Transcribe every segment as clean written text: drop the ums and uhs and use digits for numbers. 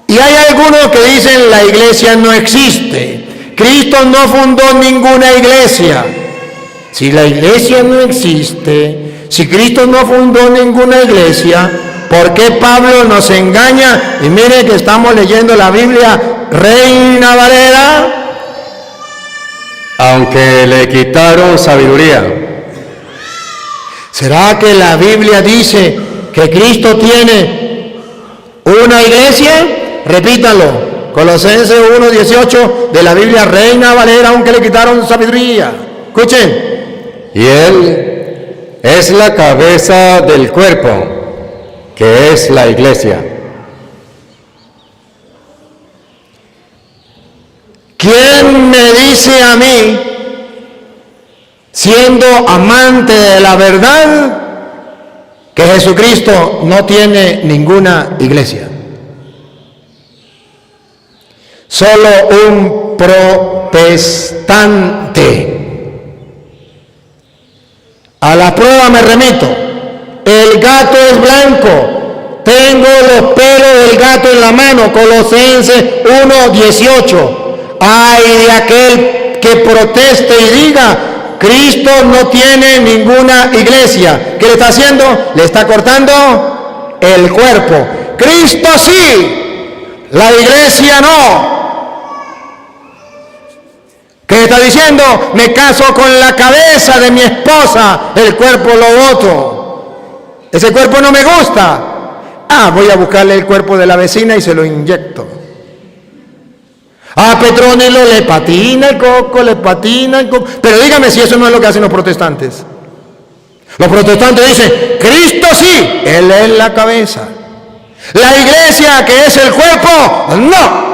Y hay algunos que dicen la iglesia no existe. Cristo no fundó ninguna iglesia. Si la iglesia no existe, si Cristo no fundó ninguna iglesia, ¿por qué Pablo nos engaña? Y mire que estamos leyendo la Biblia Reina Valera. Aunque le quitaron sabiduría. ¿Será que la Biblia dice que Cristo tiene una iglesia? Repítalo, Colosenses 1:18 de la Biblia Reina Valera, aunque le quitaron sabiduría. Escuchen. Y Él es la cabeza del cuerpo, que es la iglesia. ¿Quién me dice a mí, siendo amante de la verdad, que Jesucristo no tiene ninguna iglesia? Solo un protestante. A la prueba me remito. El gato es blanco. Tengo los pelos del gato en la mano. Colosenses 1:18. Ay de aquel que proteste y diga, Cristo no tiene ninguna iglesia. ¿Qué le está haciendo? Le está cortando el cuerpo. Cristo sí, la iglesia no. ¿Qué está diciendo? Me caso con la cabeza de mi esposa, el cuerpo lo voto. Ese cuerpo no me gusta. Voy a buscarle el cuerpo de la vecina y se lo inyecto. Petronilo le patina el coco, Pero dígame si eso no es lo que hacen los protestantes. Los protestantes dicen, Cristo sí, Él es la cabeza. La iglesia que es el cuerpo, no.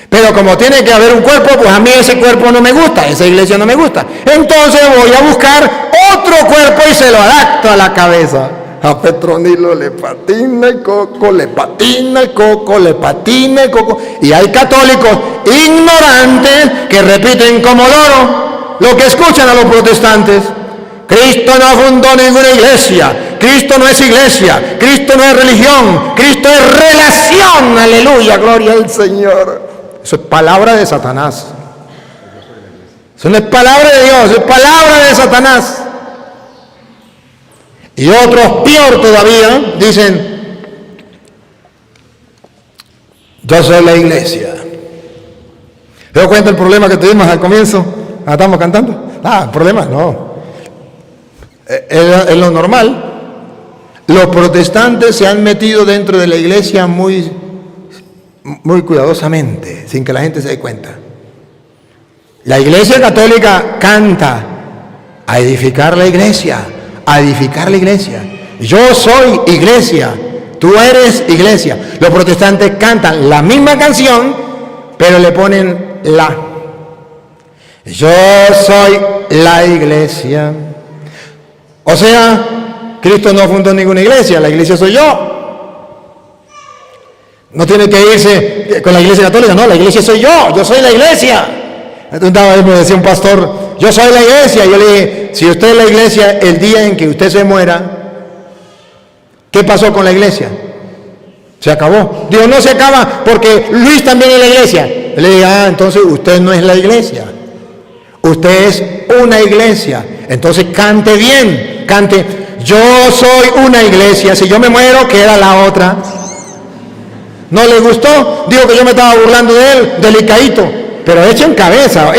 Pero como tiene que haber un cuerpo, pues a mí ese cuerpo no me gusta, esa iglesia no me gusta. Entonces voy a buscar otro cuerpo y se lo adapto a la cabeza. A Petronilo le patina el coco, Y hay católicos ignorantes que repiten como loro lo que escuchan a los protestantes. Cristo no fundó ninguna iglesia. Cristo no es iglesia. Cristo no es religión. Cristo es relación. Aleluya, gloria al Señor. Eso es palabra de Satanás. Eso no es palabra de Dios, es palabra de Satanás. Y otros, peor todavía, dicen, yo soy la iglesia. ¿Te das cuenta el problema que tuvimos al comienzo? ¿Estamos cantando? El problema no. Es lo normal. Los protestantes se han metido dentro de la iglesia muy cuidadosamente, sin que la gente se dé cuenta. La iglesia católica canta a edificar la iglesia, Yo soy iglesia, tú eres iglesia. Los protestantes cantan la misma canción, pero le ponen la. Yo soy la iglesia. O sea, Cristo no fundó ninguna iglesia, la iglesia soy yo. No tiene que irse con la iglesia católica, no, la iglesia soy yo soy la iglesia. Entonces me decía un pastor, yo soy la iglesia. Y yo le dije, si usted es la iglesia, el día en que usted se muera, ¿qué pasó con la iglesia? Se acabó. Digo, no se acaba porque Luis también es la iglesia. Le dije, entonces usted no es la iglesia. Usted es una iglesia. Entonces cante bien, cante, yo soy una iglesia. Si yo me muero, queda la otra. ¿No le gustó? Digo que yo me estaba burlando de él, delicadito. Pero echen cabeza.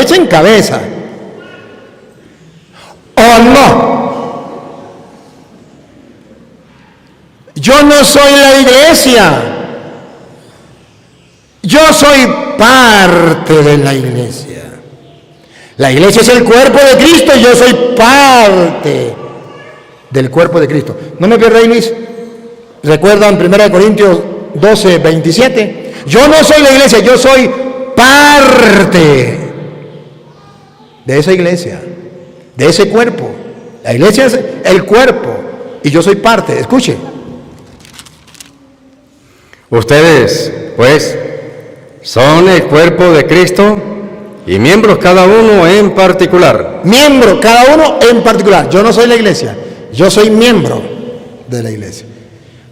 ¿O no? Yo no soy la iglesia. Yo soy parte de la iglesia. La iglesia es el cuerpo de Cristo y yo soy parte del cuerpo de Cristo. ¿No me pierdas, Luis? ¿Recuerdan 1 Corintios 12:27? Yo no soy la iglesia, yo soy parte de esa iglesia, de ese cuerpo. La iglesia es el cuerpo y yo soy parte. Escuche. Ustedes, pues, son el cuerpo de Cristo y miembros cada uno en particular. Miembro cada uno en particular. Yo no soy la iglesia, yo soy miembro de la iglesia.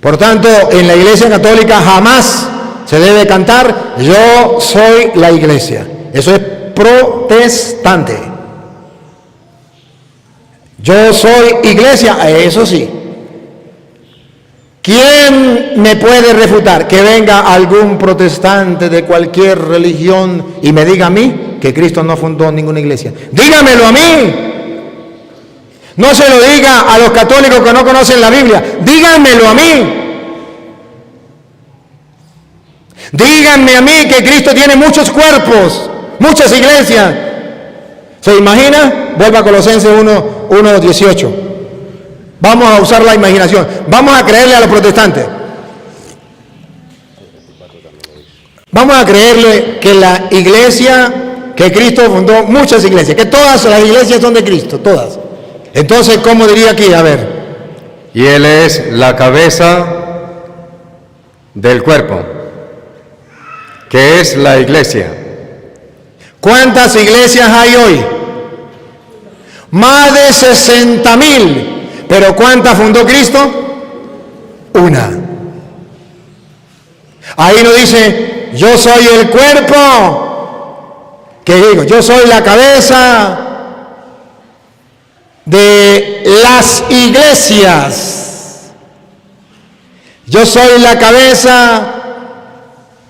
Por tanto, en la Iglesia Católica jamás se debe cantar yo soy la Iglesia. Eso es protestante. Yo soy Iglesia, eso sí. ¿Quién me puede refutar? Que venga algún protestante de cualquier religión y me diga a mí que Cristo no fundó ninguna iglesia. Dígamelo a mí. No se lo diga a los católicos que no conocen la Biblia. Díganmelo a mí. Díganme a mí que Cristo tiene muchos cuerpos, muchas iglesias. ¿Se imagina? Vuelva a Colosenses 1:18. Vamos a usar la imaginación. Vamos a creerle a los protestantes. Vamos a creerle que la iglesia, que Cristo fundó muchas iglesias, que todas las iglesias son de Cristo, todas. Entonces, ¿cómo diría aquí? A ver. Y Él es la cabeza del cuerpo, que es la iglesia. ¿Cuántas iglesias hay hoy? Más de 60,000. ¿Pero cuántas fundó Cristo? Una. Ahí no dice, yo soy el cuerpo. ¿Qué digo? Yo soy la cabeza de las iglesias. Yo soy la cabeza.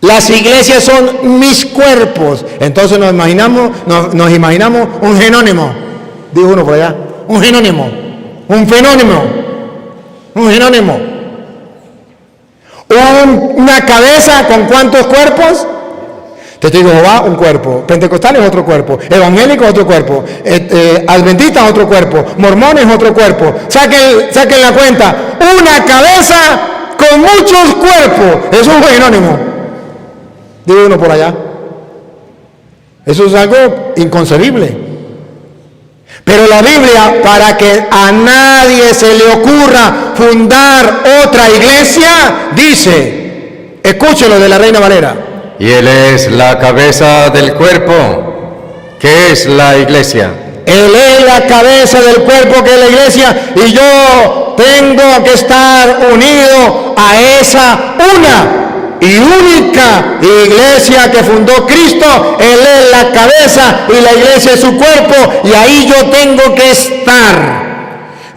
Las iglesias son mis cuerpos. Entonces nos imaginamos un genónimo. Digo uno por allá. Un genónimo. Un fenómeno, una cabeza con ¿cuántos cuerpos? Testigo de Jehová, un cuerpo, pentecostales otro cuerpo, evangélicos otro cuerpo, adventistas otro cuerpo, mormones otro cuerpo. Saquen la cuenta, una cabeza con muchos cuerpos, es un genónimo. Digo uno por allá. Eso es algo inconcebible. Pero la Biblia, para que a nadie se le ocurra fundar otra iglesia, dice, escúchelo de la Reina Valera. Y Él es la cabeza del cuerpo, que es la iglesia. Él es la cabeza del cuerpo, que es la iglesia, y yo tengo que estar unido a esa una y única iglesia que fundó Cristo. Él es la cabeza y la iglesia es su cuerpo, y ahí yo tengo que estar.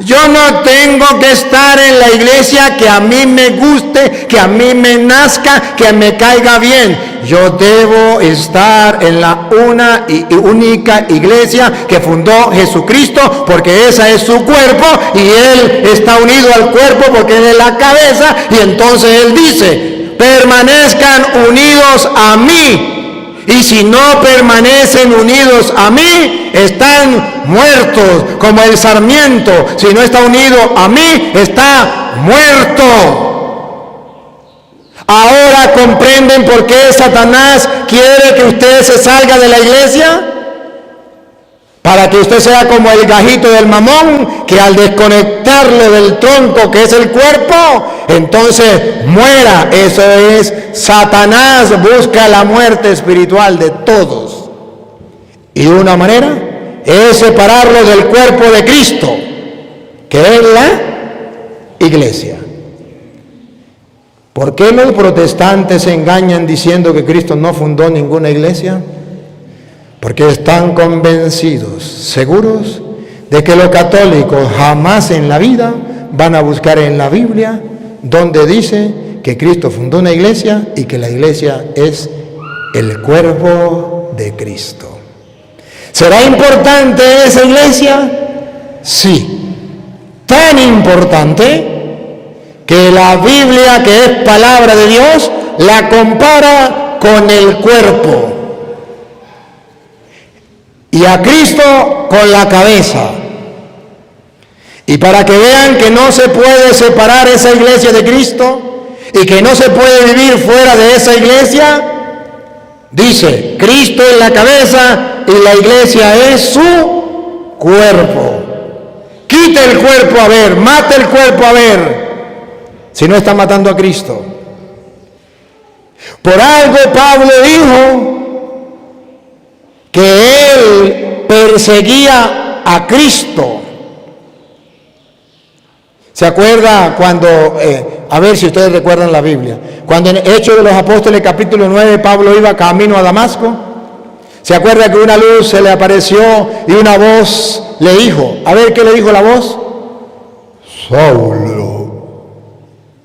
Yo no tengo que estar en la iglesia que a mí me guste, que a mí me nazca, que me caiga bien. Yo debo estar en la una y única iglesia que fundó Jesucristo, porque esa es su cuerpo y Él está unido al cuerpo porque Él es la cabeza. Y entonces Él dice, permanezcan unidos a mí. Y si no permanecen unidos a mí, están muertos, como el sarmiento. Si no está unido a mí, está muerto. Ahora comprenden por qué Satanás quiere que usted se salga de la iglesia. Para que usted sea como el gajito del mamón, que al desconectarlo del tronco que es el cuerpo, entonces muera. Eso es, Satanás busca la muerte espiritual de todos. Y de una manera es separarlo del cuerpo de Cristo, que es la iglesia. ¿Por qué los protestantes se engañan diciendo que Cristo no fundó ninguna iglesia? Porque están convencidos, seguros, de que los católicos jamás en la vida van a buscar en la Biblia donde dice que Cristo fundó una iglesia y que la iglesia es el cuerpo de Cristo. ¿Será importante esa iglesia? Sí. Tan importante que la Biblia, que es palabra de Dios, la compara con el cuerpo. Y a Cristo con la cabeza. Y para que vean que no se puede separar esa iglesia de Cristo y que no se puede vivir fuera de esa iglesia, dice, Cristo es la cabeza y la iglesia es su cuerpo. Quite el cuerpo a ver, mate el cuerpo a ver, si no está matando a Cristo. Por algo Pablo dijo que él perseguía a Cristo. ¿Se acuerda cuando A ver si ustedes recuerdan la Biblia. Cuando en Hechos de los Apóstoles capítulo 9 Pablo iba camino a Damasco, ¿se acuerda que una luz se le apareció y una voz le dijo? A ver, ¿qué le dijo la voz? Saulo,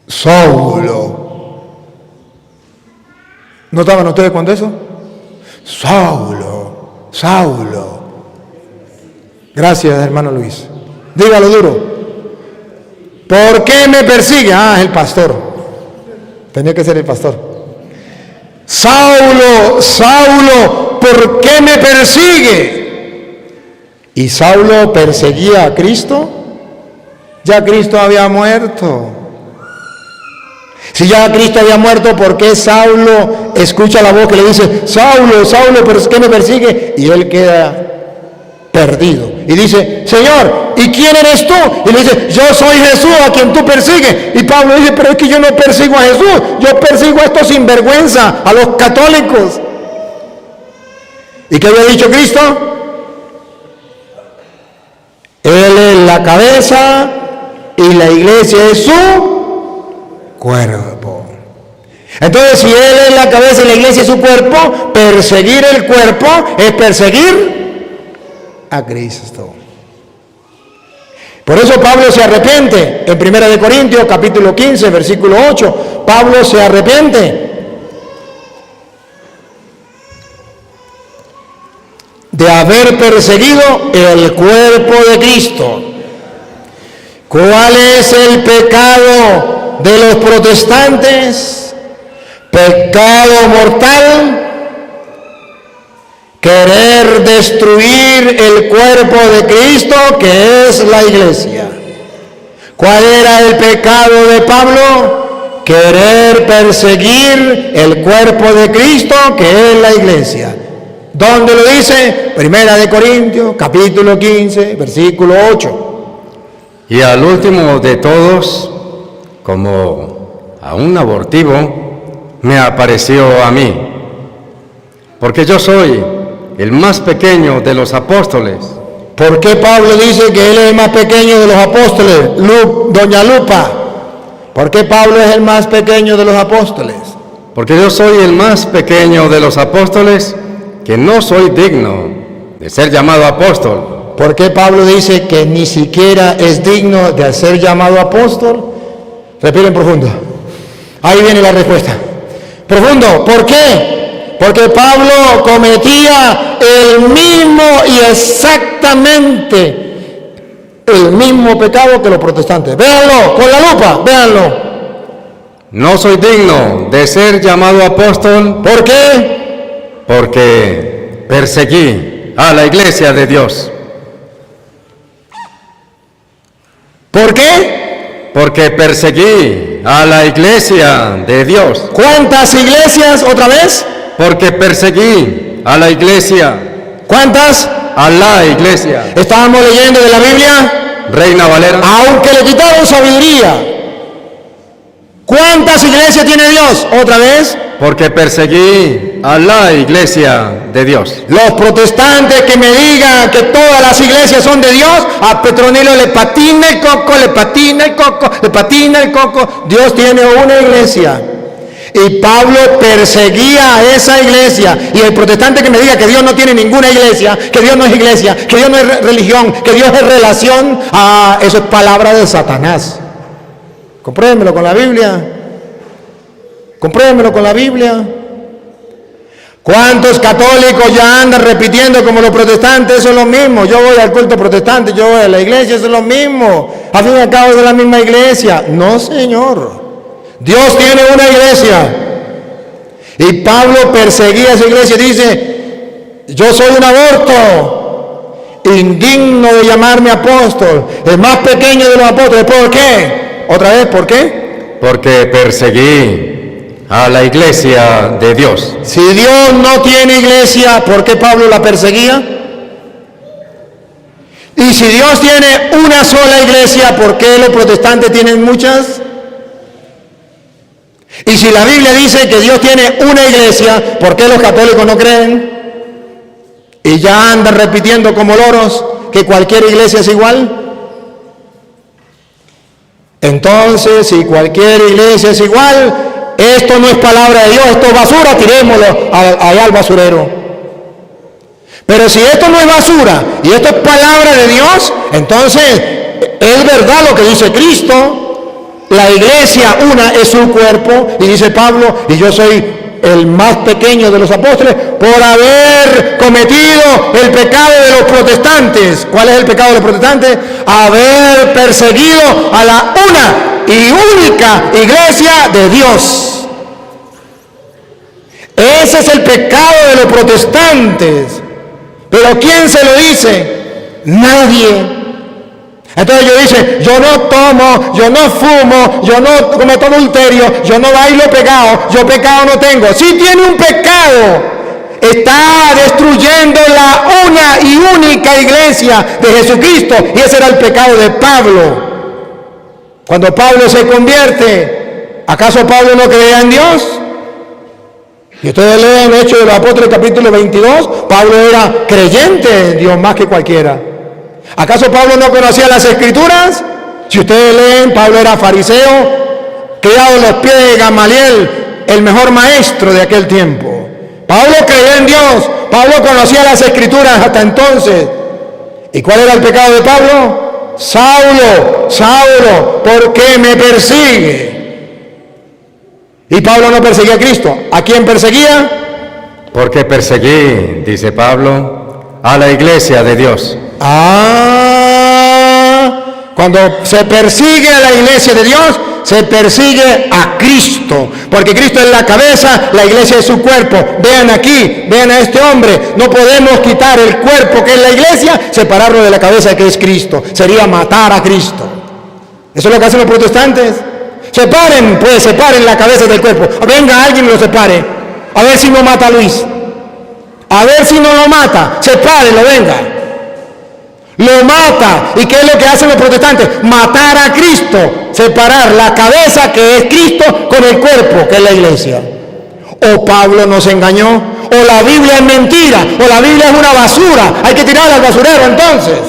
Saulo. ¿Notaban ustedes cuando eso? Saulo, Saulo. Gracias, hermano Luis. Dígalo duro. ¿Por qué me persigue? Ah, el pastor. Tenía que ser el pastor. Saulo, Saulo, ¿por qué me persigue? ¿Y Saulo perseguía a Cristo? Ya Cristo había muerto. Si ya Cristo había muerto, ¿por qué Saulo escucha la voz que le dice, Saulo, Saulo, ¿por qué me persigue? Y él queda perdido. Y dice, Señor, ¿y quién eres tú? Y le dice, yo soy Jesús a quien tú persigues. Y Pablo dice, pero es que yo no persigo a Jesús, yo persigo a estos sinvergüenza, a los católicos. ¿Y qué había dicho Cristo? Él es la cabeza y la iglesia es su cuerpo. Entonces, si Él es la cabeza y la iglesia es su cuerpo, perseguir el cuerpo es perseguir a Cristo. Por eso Pablo se arrepiente. En 1 Corintios capítulo 15, versículo 8, Pablo se arrepiente de haber perseguido el cuerpo de Cristo. ¿Cuál es el pecado de los protestantes? Pecado mortal. Querer destruir el cuerpo de Cristo, que es la iglesia. ¿Cuál era el pecado de Pablo? Querer perseguir el cuerpo de Cristo, que es la iglesia. ¿Dónde lo dice? 1 Corintios, capítulo 15, versículo 8. Y al último de todos, como a un abortivo, me apareció a mí, porque yo soy el más pequeño de los apóstoles. ¿Por qué Pablo dice que él es el más pequeño de los apóstoles? Doña Lupa, ¿por qué Pablo es el más pequeño de los apóstoles? Porque yo soy el más pequeño de los apóstoles, que no soy digno de ser llamado apóstol. ¿Por qué Pablo dice que ni siquiera es digno de ser llamado apóstol? Respiren profundo. Ahí viene la respuesta. Profundo, ¿por qué? Porque Pablo cometía el mismo y exactamente el mismo pecado que los protestantes. Véanlo con la lupa, véanlo. No soy digno de ser llamado apóstol. ¿Por qué? Porque perseguí a la iglesia de Dios. ¿Por qué? Porque perseguí a la iglesia de Dios. ¿Cuántas iglesias otra vez? Porque perseguí a la iglesia. ¿Cuántas? A la iglesia. Estábamos leyendo de la Biblia. Reina Valera. Aunque le quitaron sabiduría. ¿Cuántas iglesias tiene Dios? Otra vez. Porque perseguí a la iglesia de Dios. Los protestantes que me digan que todas las iglesias son de Dios, a Petronilo le patina el coco, le patina el coco, le patina el coco. Dios tiene una iglesia. Y Pablo perseguía a esa iglesia. Y el protestante que me diga que Dios no tiene ninguna iglesia, que Dios no es iglesia, que Dios no es religión, que Dios es relación, eso es palabra de Satanás. Compruébemelo con la Biblia. Compruébemelo con la Biblia. ¿Cuántos católicos ya andan repitiendo como los protestantes? Eso es lo mismo. Yo voy al culto protestante, yo voy a la iglesia, eso es lo mismo. Al fin y al cabo es de la misma iglesia. No, señor. Dios tiene una iglesia. Y Pablo perseguía esa iglesia y dice, yo soy un aborto, indigno de llamarme apóstol, el más pequeño de los apóstoles. ¿Por qué? Otra vez, ¿por qué? Porque perseguí a la iglesia de Dios. Si Dios no tiene iglesia, ¿por qué Pablo la perseguía? Y si Dios tiene una sola iglesia, ¿por qué los protestantes tienen muchas? Y si la Biblia dice que Dios tiene una iglesia, ¿por qué los católicos no creen? Y ya andan repitiendo como loros que cualquier iglesia es igual. Entonces, si cualquier iglesia es igual, esto no es palabra de Dios, esto es basura, tirémoslo allá al basurero. Pero si esto no es basura y esto es palabra de Dios, entonces es verdad lo que dice Cristo. La iglesia una es su cuerpo, y dice Pablo, y yo soy el más pequeño de los apóstoles por haber cometido el pecado de los protestantes. ¿Cuál es el pecado de los protestantes? Haber perseguido a la una y única iglesia de Dios. Ese es el pecado de los protestantes. Pero ¿quién se lo dice? Nadie. Entonces ellos dicen, yo no tomo, yo no fumo, yo no cometo adulterio, yo no bailo pecado, yo pecado no tengo. Sí tiene un pecado. Está destruyendo la una y única iglesia de Jesucristo. Y ese era el pecado de Pablo. Cuando Pablo se convierte, ¿acaso Pablo no creía en Dios? Y ustedes leen Hechos de los Apóstoles capítulo 22, Pablo era creyente en Dios más que cualquiera. ¿Acaso Pablo no conocía las Escrituras? Si ustedes leen, Pablo era fariseo, criado en los pies de Gamaliel, el mejor maestro de aquel tiempo. Pablo creía en Dios, Pablo conocía las Escrituras hasta entonces. ¿Y cuál era el pecado de Pablo? Saulo, Saulo, ¿por qué me persigue? Y Pablo no perseguía a Cristo. ¿A quién perseguía? Porque perseguí, dice Pablo, a la iglesia de Dios. Cuando se persigue a la iglesia de Dios, se persigue a Cristo, porque Cristo es la cabeza, la iglesia es su cuerpo. Vean aquí, vean a este hombre. No podemos quitar el cuerpo que es la iglesia, separarlo de la cabeza que es Cristo. Sería matar a Cristo. Eso es lo que hacen los protestantes. Separen, pues, separen la cabeza del cuerpo. Venga alguien y lo separe. A ver si no mata a Luis. A ver si no lo mata. Sepárenlo, venga. Lo mata. ¿Y qué es lo que hacen los protestantes? Matar a Cristo. Separar la cabeza que es Cristo con el cuerpo que es la iglesia. O Pablo nos engañó, o la Biblia es mentira, o la Biblia es una basura. Hay que tirarla al basurero entonces.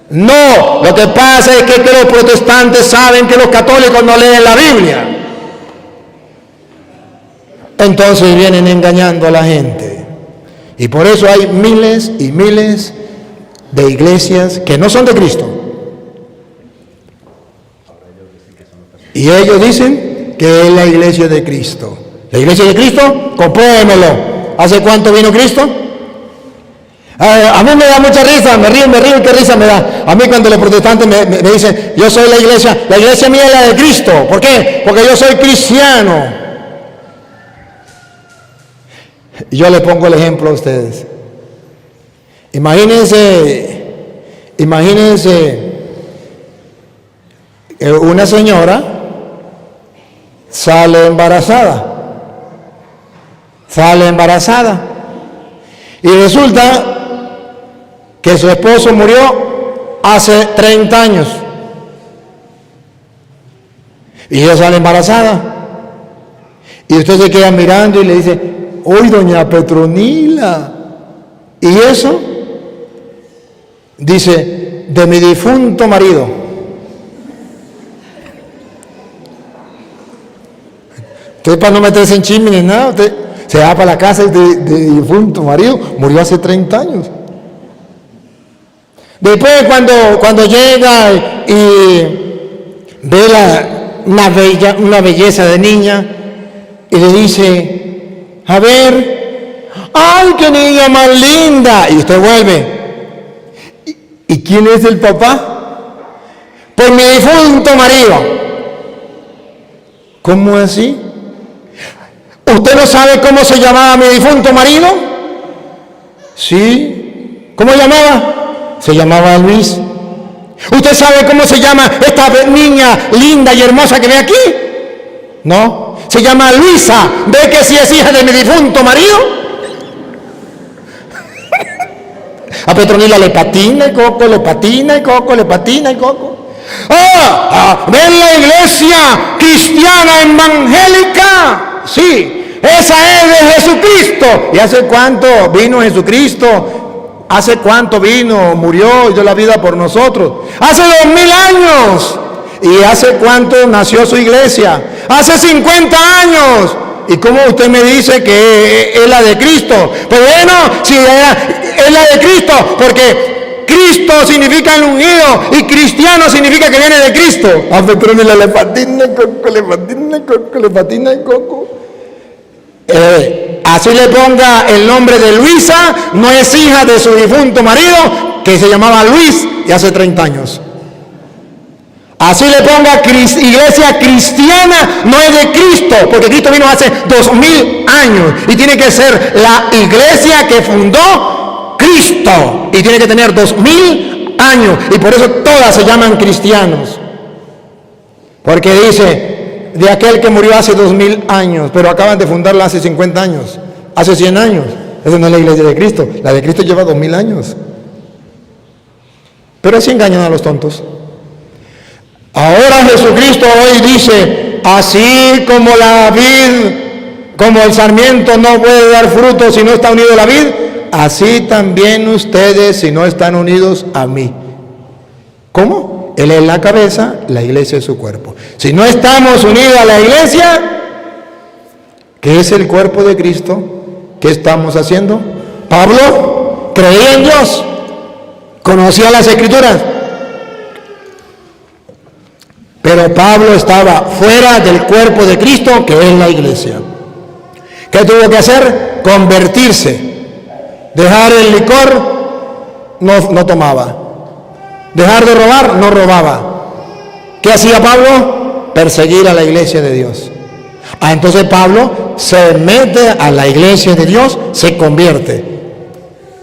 No, lo que pasa es que los protestantes saben que los católicos no leen la Biblia. Entonces vienen engañando a la gente. Y por eso hay miles y miles de iglesias que no son de Cristo. Y ellos dicen que es la iglesia de Cristo. ¿La iglesia de Cristo? Compruébemelo. ¿Hace cuánto vino Cristo? A mí me da mucha risa, me río, qué risa me da. A mí cuando los protestantes me dicen, yo soy la iglesia mía es la de Cristo. ¿Por qué? Porque yo soy cristiano. Y yo le pongo el ejemplo a ustedes. Imagínense una señora sale embarazada y resulta que su esposo murió hace 30 años y ella sale embarazada y usted se queda mirando y le dice, uy, doña Petronila, ¿y eso? Dice, de mi difunto marido. Usted, para no meterse en chisme ni nada, usted se va para la casa de difunto marido, murió hace 30 años. Después cuando llega y ve una belleza de niña y le dice, a ver, ¡ay, qué niña más linda! Y usted vuelve. ¿Y quién es el papá? Pues mi difunto marido. ¿Cómo así? ¿Usted no sabe cómo se llamaba mi difunto marido? Sí. ¿Cómo llamaba? Se llamaba Luis. ¿Usted sabe cómo se llama esta niña linda y hermosa que ve aquí? No. Se llama Luisa. ¿Ve que sí es hija de mi difunto marido? A Petronila le patina y Coco, le patina y Coco, le patina y Coco. ¿Ven la iglesia cristiana evangélica? Sí, esa es de Jesucristo. ¿Y hace cuánto vino Jesucristo? ¿Hace cuánto vino, murió y dio la vida por nosotros? Hace 2000 años. ¿Y hace cuánto nació su iglesia? Hace 50 años. ¿Y cómo usted me dice que es la de Cristo? Pues bueno, si es la de Cristo, porque Cristo significa el ungido y cristiano significa que viene de Cristo. Así le ponga el nombre de Luisa, no es hija de su difunto marido, que se llamaba Luis, y hace 30 años. Así le ponga iglesia cristiana, no es de Cristo, porque Cristo vino hace 2000 años y tiene que ser la iglesia que fundó Cristo y tiene que tener 2000 años y por eso todas se llaman cristianos, porque dice de aquel que murió hace 2000 años, pero acaban de fundarla hace 50 años, hace 100 años. Esa no es la iglesia de Cristo, la de Cristo lleva 2000 años. Pero así engañan a los tontos. Ahora Jesucristo hoy dice, así como la vid, como el sarmiento no puede dar fruto si no está unido a la vid, así también ustedes si no están unidos a mí. ¿Cómo? Él es la cabeza, la iglesia es su cuerpo. Si no estamos unidos a la iglesia, que es el cuerpo de Cristo, ¿qué estamos haciendo? Pablo creía en Dios, conocía las Escrituras, pero Pablo estaba fuera del cuerpo de Cristo, que es la iglesia. ¿Qué tuvo que hacer? Convertirse. Dejar el licor, no tomaba. Dejar de robar, no robaba. ¿Qué hacía Pablo? Perseguir a la iglesia de Dios. Entonces Pablo se mete a la iglesia de Dios, se convierte.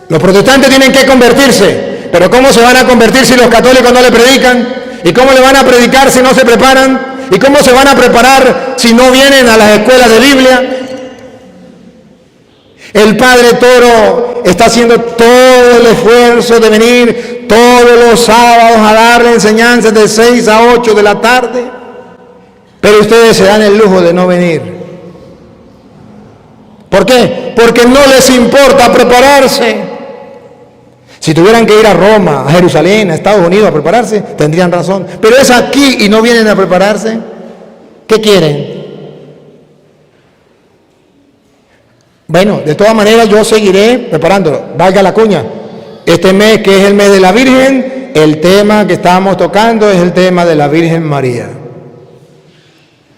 Los protestantes tienen que convertirse, pero ¿cómo se van a convertir si los católicos no le predican? ¿Y cómo le van a predicar si no se preparan? ¿Y cómo se van a preparar si no vienen a las escuelas de Biblia? El Padre Toro está haciendo todo el esfuerzo de venir todos los sábados a darle enseñanzas de 6 a 8 de la tarde, pero ustedes se dan el lujo de no venir. ¿Por qué? Porque no les importa prepararse. Si tuvieran que ir a Roma, a Jerusalén, a Estados Unidos a prepararse, tendrían razón. Pero es aquí y no vienen a prepararse. ¿Qué quieren? Bueno, de todas maneras yo seguiré preparándolo. Valga la cuña. Este mes, que es el mes de la Virgen, el tema que estamos tocando es el tema de la Virgen María.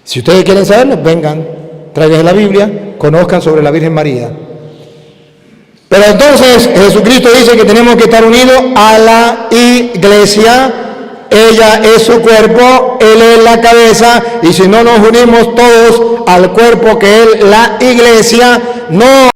Si ustedes quieren saberlo, vengan, traigan la Biblia, conozcan sobre la Virgen María. Pero entonces Jesucristo dice que tenemos que estar unidos a la iglesia. Ella es su cuerpo, Él es la cabeza, y si no nos unimos todos al cuerpo que es la iglesia, no